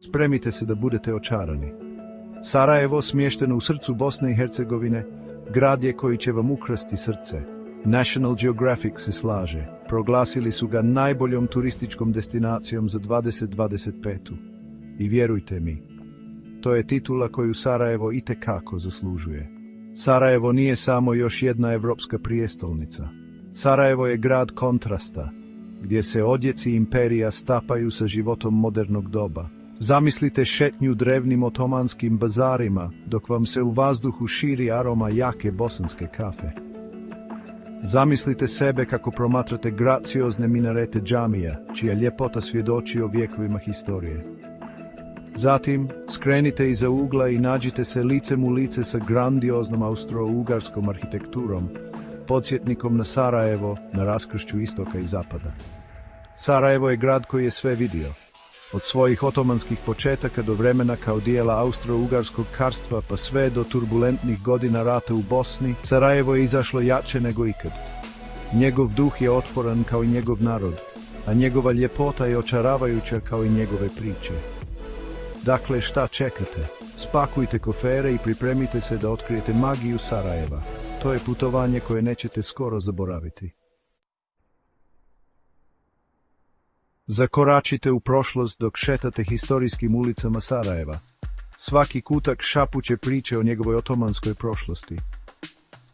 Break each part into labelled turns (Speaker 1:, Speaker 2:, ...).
Speaker 1: spremite se da budete očarani. Sarajevo, smješteno u srcu Bosne i Hercegovine, grad je koji će vam ukrasti srce. National Geographic se slaže. Proglasili su ga najboljom turističkom destinacijom za 2025. I vjerujte mi, to je titula koju Sarajevo itekako zaslužuje. Sarajevo nije samo još jedna evropska prijestolnica. Sarajevo je grad kontrasta, gdje se odjeci imperija stapaju sa životom modernog doba. Zamislite šetnju drevnim otomanskim bazarima, dok vam se u vazduhu širi aroma jake bosanske kafe. Zamislite sebe kako promatrate graciozne minarete džamija, čija ljepota svjedoči o vjekovima historije. Zatim, skrenite iza ugla i nađite se licem u lice sa grandioznom austro-ugarskom arhitekturom, podsjetnikom na Sarajevo, na raskršću istoka i zapada. Sarajevo je grad koji je sve vidio. Od svojih otomanskih početaka do vremena kao dijela austro-ugarskog carstva pa sve do turbulentnih godina rata u Bosni, Sarajevo je izašlo jače nego ikad. Njegov duh je otporan kao i njegov narod, a njegova ljepota je očaravajuća kao i njegove priče. Dakle, šta čekate? Spakujte kofere i pripremite se da otkrijete magiju Sarajeva. To je putovanje koje nećete skoro zaboraviti. Zakoračite u prošlost dok šetate historijskim ulicama Sarajeva. Svaki kutak šapuće priče o njegovoj otomanskoj prošlosti.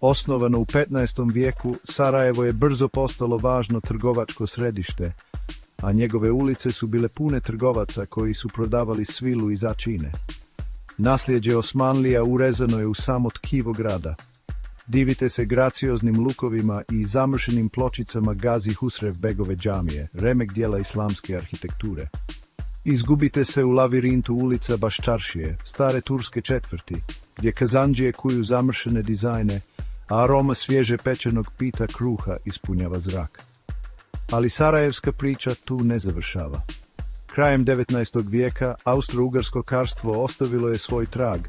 Speaker 1: Osnovano u 15. vijeku, Sarajevo je brzo postalo važno trgovačko središte, a njegove ulice su bile pune trgovaca koji su prodavali svilu i začine. Nasljeđe Osmanlija urezano je u samo tkivo grada. Divite se gracioznim lukovima i zamršenim pločicama Gazi Husrev Begove džamije, remek dijela islamske arhitekture. Izgubite se u lavirintu ulica Baščaršije, stare turske četvrti, gdje kazandžije kuju zamršene dizajne, a aroma svježe pečenog pita kruha ispunjava zrak. Ali sarajevska priča tu ne završava. Krajem 19. vijeka austro-ugarsko carstvo ostavilo je svoj trag,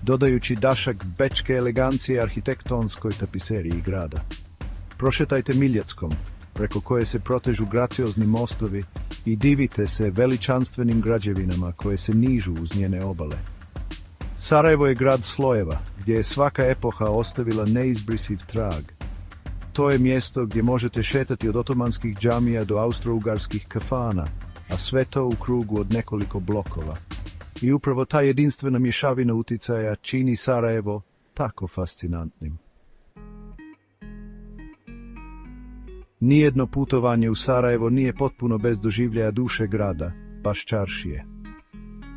Speaker 1: dodajući dašak bečke elegancije arhitektonskoj tapiseriji grada. Prošetajte Miljackom, preko koje se protežu graciozni mostovi, i divite se veličanstvenim građevinama koje se nižu uz njene obale. Sarajevo je grad slojeva, gdje je svaka epoha ostavila neizbrisiv trag. To je mjesto gdje možete šetati od otomanskih džamija do austro-ugarskih kafana, a sve to u krugu od nekoliko blokova. I upravo ta jedinstvena mješavina uticaja čini Sarajevo tako fascinantnim. Nijedno putovanje u Sarajevo nije potpuno bez doživljaja duše grada, Baščaršije.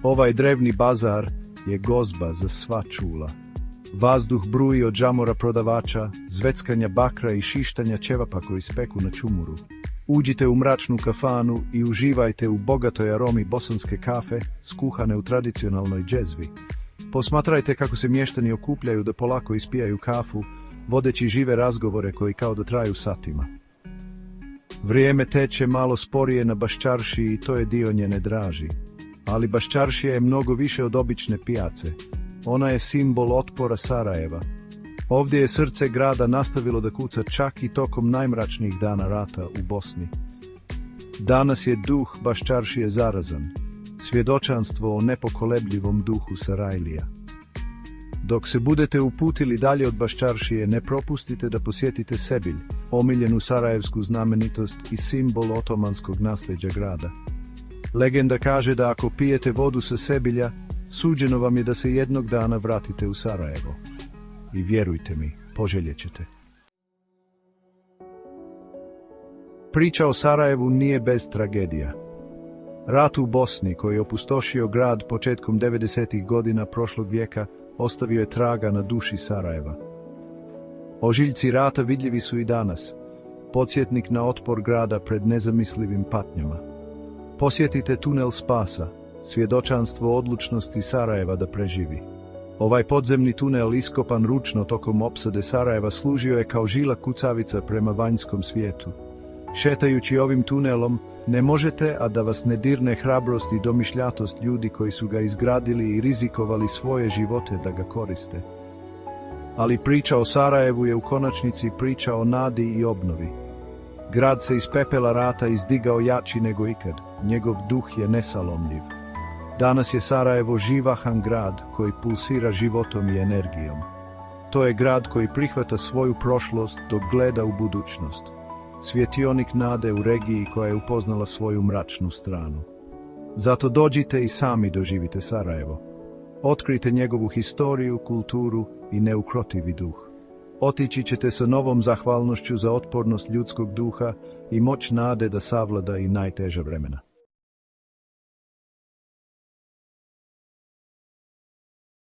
Speaker 1: Ovaj drevni bazar je gozba za sva čula. Vazduh bruji od džamora prodavača, zveckanja bakra i šištanja ćevapa koji speku na čumuru. Uđite u mračnu kafanu i uživajte u bogatoj aromi bosanske kafe, skuhane u tradicionalnoj džezvi. Posmatrajte kako se mještani okupljaju da polako ispijaju kafu, vodeći žive razgovore koji kao da traju satima. Vrijeme teče malo sporije na Baščaršiji i to je dio njene draži. Ali Baščaršija je mnogo više od obične pijace. Ona je simbol otpora Sarajeva. Ovdje je srce grada nastavilo da kuca čak i tokom najmračnijih dana rata u Bosni. Danas je duh Baščaršije zarazan, svjedočanstvo o nepokolebljivom duhu Sarajlija. Dok se budete uputili dalje od Baščaršije, ne propustite da posjetite Sebilj, omiljenu sarajevsku znamenitost i simbol otomanskog nasljeđa grada. Legenda kaže da ako pijete vodu sa Sebilja, suđeno vam je da se jednog dana vratite u Sarajevo. I vjerujte mi, poželjet ćete. Priča o Sarajevu nije bez tragedija. Rat u Bosni, koji je opustošio grad početkom 90. godina prošlog vijeka, ostavio je traga na duši Sarajeva. Ožiljci rata vidljivi su i danas, podsjetnik na otpor grada pred nezamislivim patnjama. Posjetite tunel spasa, svjedočanstvo odlučnosti Sarajeva da preživi. Ovaj podzemni tunel iskopan ručno tokom opsade Sarajeva služio je kao žila kucavica prema vanjskom svijetu. Šetajući ovim tunelom, ne možete, a da vas ne dirne hrabrost i domišljatost ljudi koji su ga izgradili i rizikovali svoje živote da ga koriste. Ali priča o Sarajevu je u konačnici priča o nadi i obnovi. Grad se iz pepela rata izdigao jači nego ikad, njegov duh je nesalomljiv. Danas je Sarajevo živahan grad koji pulsira životom i energijom. To je grad koji prihvata svoju prošlost dok gleda u budućnost. Svjetionik nade u regiji koja je upoznala svoju mračnu stranu. Zato dođite i sami doživite Sarajevo. Otkrite njegovu historiju, kulturu i neukrotivi duh. Otići ćete sa novom zahvalnošću za otpornost ljudskog duha i moć nade da savlada i najteža vremena.